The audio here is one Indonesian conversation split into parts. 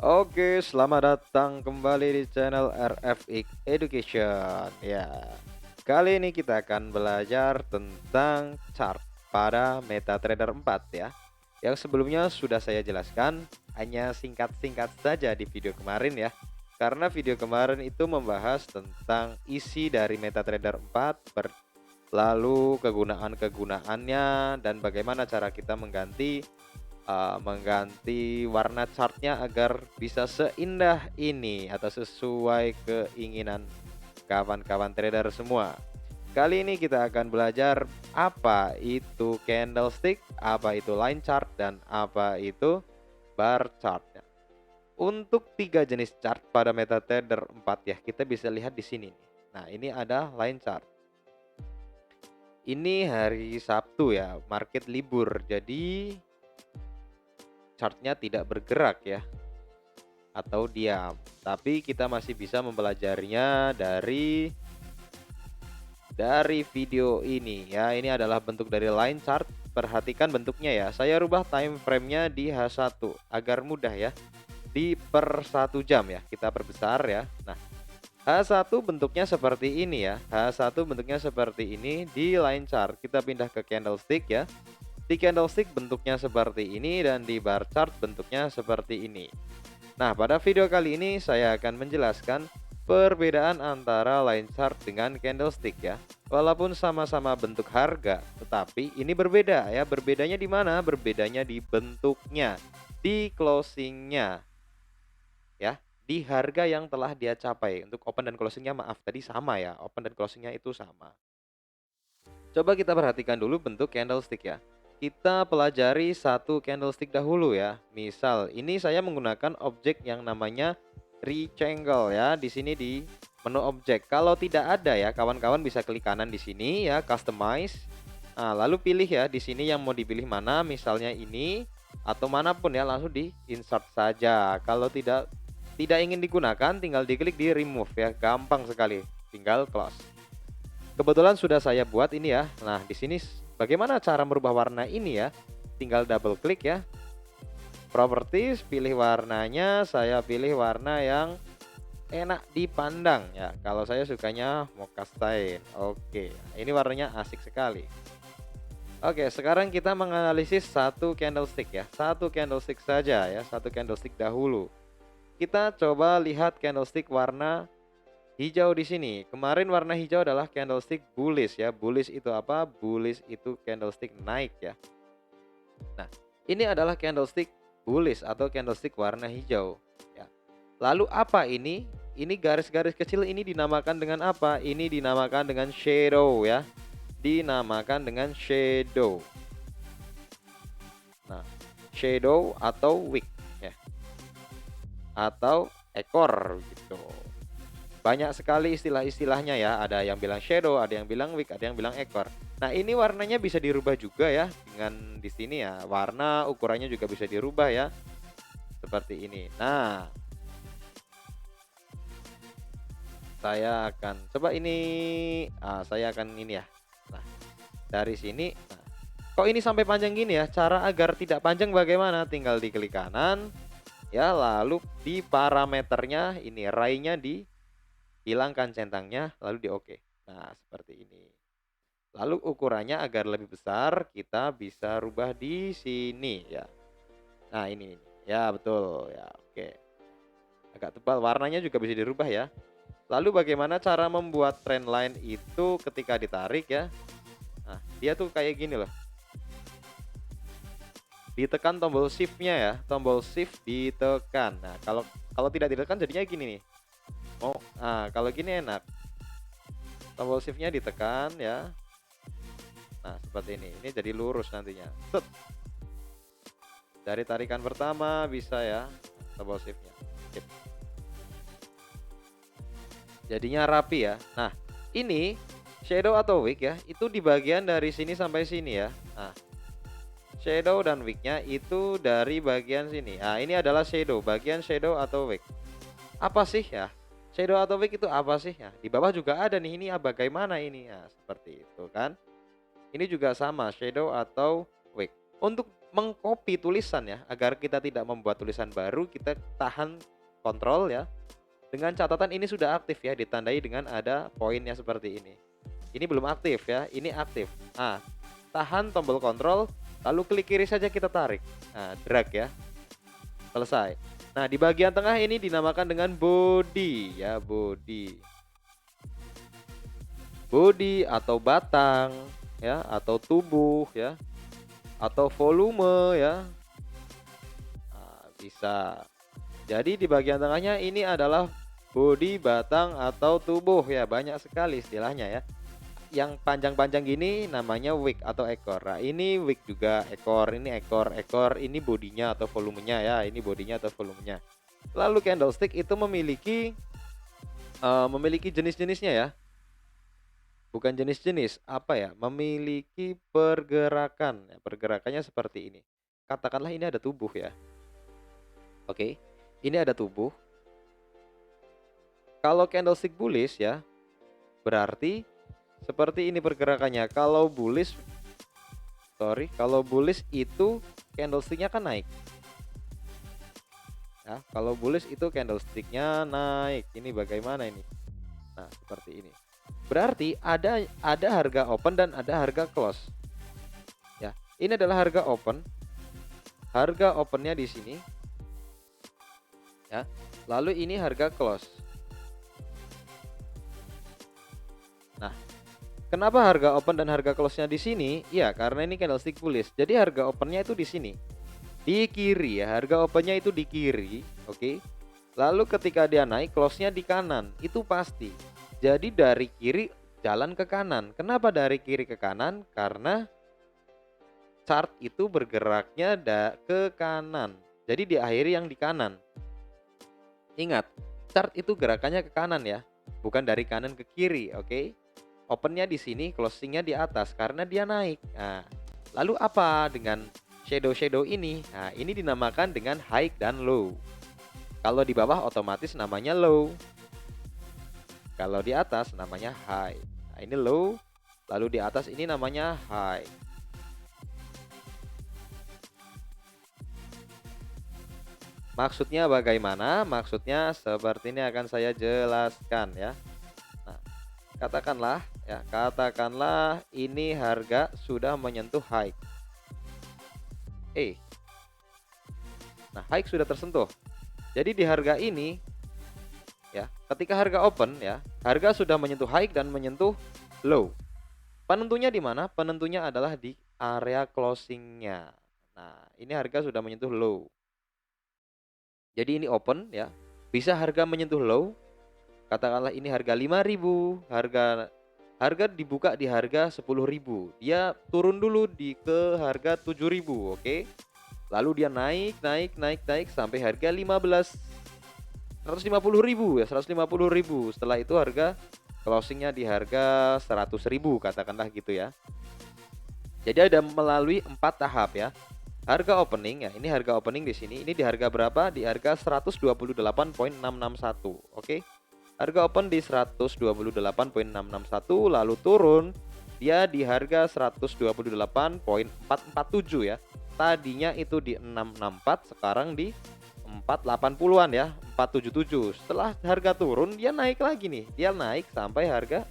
Oke, selamat datang kembali di channel RFX Education. Ya, kali ini kita akan belajar tentang chart pada MetaTrader 4 ya. Yang sebelumnya sudah saya jelaskan, hanya singkat-singkat saja di video kemarin ya. Karena video kemarin itu membahas tentang isi dari MetaTrader 4, lalu kegunaan-kegunaannya dan bagaimana cara kita mengganti warna chartnya agar bisa seindah ini atau sesuai keinginan kawan-kawan trader semua. Kali ini kita akan belajar apa itu candlestick, apa itu line chart, dan apa itu bar chart. Untuk 3 jenis chart pada MetaTrader 4 ya, kita bisa lihat di sini nih. Nah, ini ada line chart. Ini hari Sabtu ya, market libur. Jadi chartnya tidak bergerak ya, atau diam, tapi kita masih bisa mempelajarinya dari video ini ya. Ini adalah bentuk dari line chart. Perhatikan bentuknya ya, saya rubah time frame-nya di H1 agar mudah ya, di per 1 jam ya, kita perbesar ya. Nah, H1 bentuknya seperti ini ya, H1 bentuknya seperti ini di line chart. Kita pindah ke candlestick ya. Di candlestick bentuknya seperti ini, dan di bar chart bentuknya seperti ini. Nah, pada video kali ini saya akan menjelaskan perbedaan antara line chart dengan candlestick ya. Walaupun sama-sama bentuk harga, tetapi ini berbeda ya. Berbedanya di mana? Berbedanya di bentuknya, di closingnya ya, di harga yang telah dia capai. Untuk open dan closingnya maaf, tadi sama ya, open dan closingnya itu sama. Coba kita perhatikan dulu bentuk candlestick ya. Kita pelajari satu candlestick dahulu ya. Misal ini saya menggunakan objek yang namanya rectangle ya. Di sini di menu objek. Kalau tidak ada ya, kawan-kawan bisa klik kanan di sini ya, customize. Nah, lalu pilih ya di sini yang mau dipilih mana, misalnya ini atau manapun ya, langsung di insert saja. Kalau tidak ingin digunakan, tinggal diklik di remove ya, gampang sekali. Tinggal close. Kebetulan sudah saya buat ini ya. Nah, di sini bagaimana cara merubah warna ini ya? Tinggal double klik ya. Properties, pilih warnanya. Saya pilih warna yang enak dipandang ya. Kalau saya sukanya mocha style. Oke, ini warnanya asik sekali. Oke, sekarang kita menganalisis satu candlestick ya. Satu candlestick saja ya, satu candlestick dahulu. Kita coba lihat candlestick warna hijau di sini. Kemarin warna hijau adalah candlestick bullish ya. Bullish itu apa? Bullish itu candlestick naik ya. Nah, ini adalah candlestick bullish atau candlestick warna hijau ya. Lalu apa ini? Ini garis-garis kecil ini dinamakan dengan apa? Ini dinamakan dengan shadow ya. Dinamakan dengan shadow. Nah, shadow atau wick ya. Atau ekor gitu. Banyak sekali istilah-istilahnya ya. Ada yang bilang shadow, ada yang bilang wick, ada yang bilang ekor. Nah, ini warnanya bisa dirubah juga ya. Dengan di sini ya, warna ukurannya juga bisa dirubah ya. Seperti ini. Nah, saya akan coba ini. Saya akan ini ya. Nah, dari sini. Nah, kok ini sampai panjang gini ya? Cara agar tidak panjang bagaimana? Tinggal diklik kanan ya, lalu di parameternya ini ray-nya dihilangkan centangnya, lalu di oke. Nah, seperti ini. Lalu ukurannya agar lebih besar, kita bisa rubah di sini ya. Nah, ini ya, betul ya. Oke, agak tebal, warnanya juga bisa dirubah ya. Lalu bagaimana cara membuat trend line itu ketika ditarik ya? Nah, dia tuh kayak gini loh. Ditekan tombol shift-nya ya, tombol shift ditekan. Nah, kalau tidak ditekan jadinya gini nih. Kalau gini enak. Tombol shift-nya ditekan ya. Nah, seperti ini. Ini jadi lurus nantinya. Set. Dari tarikan pertama bisa ya, tombol shift-nya. Jadinya rapi ya. Nah, ini shadow atau wick ya, itu di bagian dari sini sampai sini ya. Nah, shadow dan wick-nya itu dari bagian sini. Nah, ini adalah shadow, bagian shadow atau wick. Apa sih ya? Shadow atau wick itu apa sih ya? Di bawah juga ada nih, ini bagaimana ini? Nah, seperti itu kan. Ini juga sama, shadow atau wick. Untuk mengcopy tulisan ya, agar kita tidak membuat tulisan baru, kita tahan kontrol ya. Dengan catatan ini sudah aktif ya, ditandai dengan ada poinnya seperti ini. Ini belum aktif ya, ini aktif. Nah, tahan tombol kontrol, lalu klik kiri saja kita tarik. Nah, drag ya. Selesai. Nah, di bagian tengah ini dinamakan dengan body ya, body. Body atau batang ya, atau tubuh ya, atau volume ya. Nah, bisa. Jadi di bagian tengahnya ini adalah body, batang atau tubuh ya, banyak sekali istilahnya ya. Yang panjang-panjang gini namanya wing atau ekor. Nah, ini wing juga ekor, ini ekor, ini bodinya atau volumenya ya, ini bodinya atau volumenya. Lalu candlestick itu memiliki jenis-jenisnya ya. Bukan jenis-jenis, apa ya? Memiliki pergerakan. Ya, pergerakannya seperti ini. Katakanlah ini ada tubuh ya. Oke. Ini ada tubuh. Kalau candlestick bullish ya, berarti seperti ini pergerakannya. Kalau bullish itu candlesticknya kan naik. Ya, kalau bullish itu candlesticknya naik. Ini bagaimana ini? Nah, seperti ini. Berarti ada harga open dan ada harga close. Ya, ini adalah harga open. Harga opennya di sini. Ya. Lalu ini harga close. Nah, kenapa harga open dan harga close-nya di sini? Ya, karena ini candlestick bullish. Jadi harga opennya itu di sini. Di kiri ya, harga opennya itu di kiri, oke. Lalu ketika dia naik, close-nya di kanan. Itu pasti. Jadi dari kiri jalan ke kanan. Kenapa dari kiri ke kanan? Karena chart itu bergeraknya ke kanan. Jadi diakhiri yang di kanan. Ingat, chart itu gerakannya ke kanan ya, bukan dari kanan ke kiri, oke? Opennya di sini, closingnya di atas karena dia naik. Nah, lalu apa dengan shadow ini? Nah, ini dinamakan dengan high dan low. Kalau di bawah otomatis namanya low. Kalau di atas namanya high. Nah, ini low, lalu di atas ini namanya high. Maksudnya bagaimana? Maksudnya seperti ini akan saya jelaskan ya. Nah, katakanlah ini harga sudah menyentuh high. Nah, high sudah tersentuh. Jadi di harga ini ya, ketika harga open ya, harga sudah menyentuh high dan menyentuh low. Penentunya di mana? Penentunya adalah di area closingnya. Nah, ini harga sudah menyentuh low. Jadi ini open ya. Bisa harga menyentuh low. Katakanlah ini harga 5.000, harga dibuka di harga 10.000. Dia turun dulu ke harga 7.000, oke? Lalu dia naik sampai harga 150.000 ya, 150.000. Setelah itu harga closingnya di harga 100.000 katakanlah gitu ya. Jadi ada melalui 4 tahap ya. Harga opening ya, ini harga opening di sini. Ini di harga berapa? Di harga 128.661. Oke. Harga open di 128.661 lalu turun dia di harga 128.447 ya. Tadinya itu di 664, sekarang di 480-an ya, 477. Setelah harga turun dia naik lagi nih. Dia naik sampai harga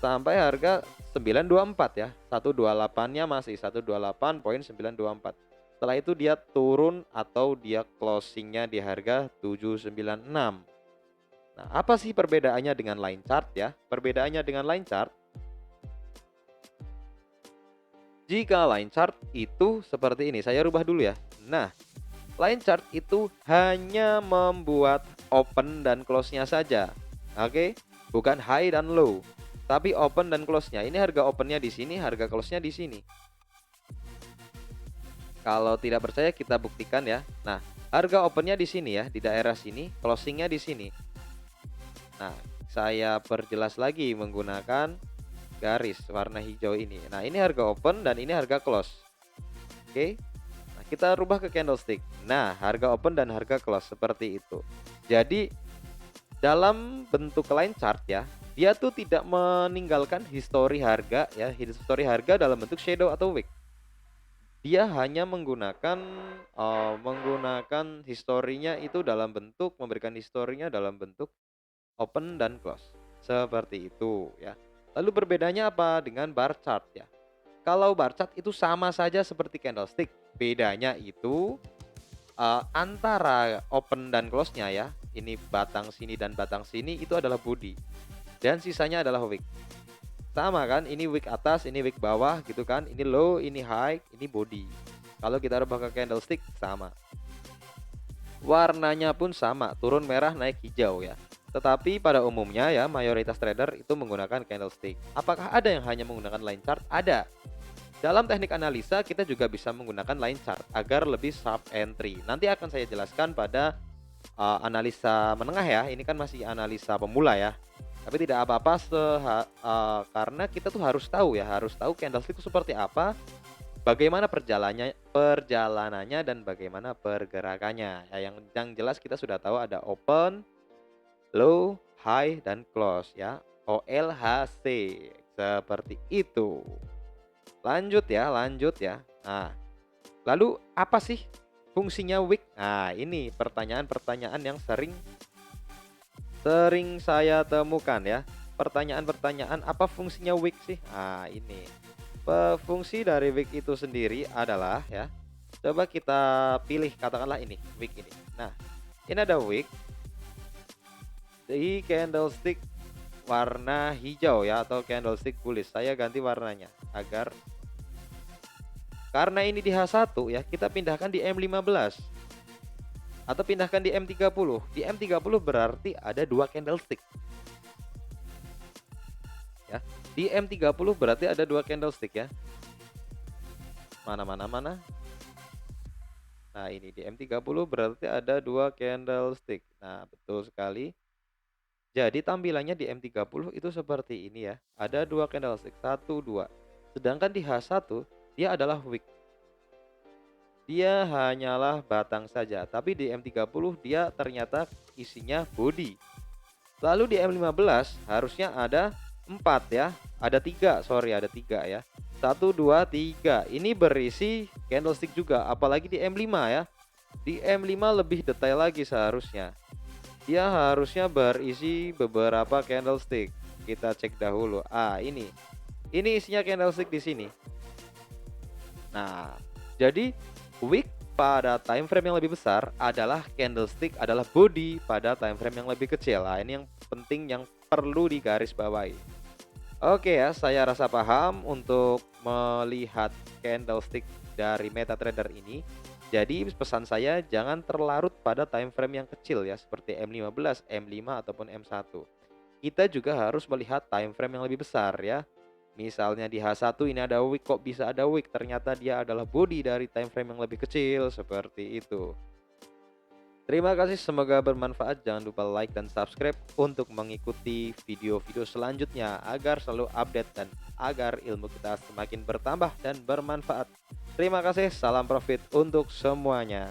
924 ya. 128-nya masih 128.924. Setelah itu dia turun atau dia closingnya di harga 796. Nah, apa sih perbedaannya dengan line chart ya? Perbedaannya dengan line chart, jika line chart itu seperti ini, saya rubah dulu ya. Nah, line chart itu hanya membuat open dan close-nya saja. Oke, bukan high dan low, tapi open dan close-nya. Ini harga opennya di sini, harga close-nya di sini. Kalau tidak percaya kita buktikan ya. Nah, harga opennya di sini ya, di daerah sini, closingnya di sini. Nah, saya perjelas lagi menggunakan garis warna hijau ini. Nah, ini harga open dan ini harga close. Oke. Nah, kita rubah ke candlestick. Nah, harga open dan harga close seperti itu. Jadi dalam bentuk line chart ya, dia tuh tidak meninggalkan histori harga ya, histori harga dalam bentuk shadow atau wick. Dia hanya menggunakan historinya itu dalam bentuk memberikan historinya dalam bentuk open dan close, seperti itu ya. Lalu perbedaannya apa dengan bar chart ya? Kalau bar chart itu sama saja seperti candlestick, bedanya itu antara open dan close-nya ya, ini batang sini dan batang sini itu adalah body dan sisanya adalah wick. Sama kan, ini wick atas, ini wick bawah gitu kan, ini low, ini high, ini body. Kalau kita rubah ke candlestick sama. Warnanya pun sama, turun merah naik hijau ya. Tetapi pada umumnya ya mayoritas trader itu menggunakan candlestick. Apakah ada yang hanya menggunakan line chart? Ada. Dalam teknik analisa kita juga bisa menggunakan line chart agar lebih sharp entry. Nanti akan saya jelaskan pada analisa menengah ya. Ini kan masih analisa pemula ya. Tapi tidak apa-apa karena kita tuh harus tahu ya, harus tahu candlestick itu seperti apa, bagaimana perjalanannya dan bagaimana pergerakannya. Ya, yang jelas kita sudah tahu ada open, low, high dan close ya. OLHC seperti itu. Lanjut ya. Nah, lalu apa sih fungsinya wick? Nah, ini pertanyaan-pertanyaan yang sering saya temukan ya. Pertanyaan-pertanyaan apa fungsinya wick sih? Nah, ini. Fungsi dari wick itu sendiri adalah ya. Coba kita pilih katakanlah ini, wick ini. Nah, ini ada wick di candlestick warna hijau ya atau candlestick bullish. Saya ganti warnanya agar karena ini di H1 ya, kita pindahkan di M15 atau pindahkan di M30. Di M30 berarti ada dua candlestick. Ya. Di M30 berarti ada dua candlestick ya. Mana. Nah, ini di M30 berarti ada dua candlestick. Nah, betul sekali. Jadi tampilannya di M30 itu seperti ini ya. Ada dua candlestick, 1 2. Sedangkan di H1 dia adalah wick. Dia hanyalah batang saja, tapi di M30 dia ternyata isinya body. Lalu di M15 harusnya ada 4 ya. Ada 3, sorry ada 3 ya. 1 2 3. Ini berisi candlestick juga, apalagi di M5 ya. Di M5 lebih detail lagi seharusnya. Dia harusnya berisi beberapa candlestick. Kita cek dahulu. Ini. Ini isinya candlestick di sini. Nah, jadi wick pada time frame yang lebih besar adalah candlestick adalah body pada time frame yang lebih kecil. Nah, ini yang penting yang perlu digarisbawahi. Oke ya, saya rasa paham untuk melihat candlestick dari MetaTrader ini. Jadi pesan saya jangan terlarut pada time frame yang kecil ya seperti M15, M5 ataupun M1. Kita juga harus melihat time frame yang lebih besar ya. Misalnya di H1 ini ada wick, kok bisa ada wick? Ternyata dia adalah body dari time frame yang lebih kecil seperti itu. Terima kasih, semoga bermanfaat. Jangan lupa like dan subscribe untuk mengikuti video-video selanjutnya agar selalu update dan agar ilmu kita semakin bertambah dan bermanfaat. Terima kasih, salam profit untuk semuanya.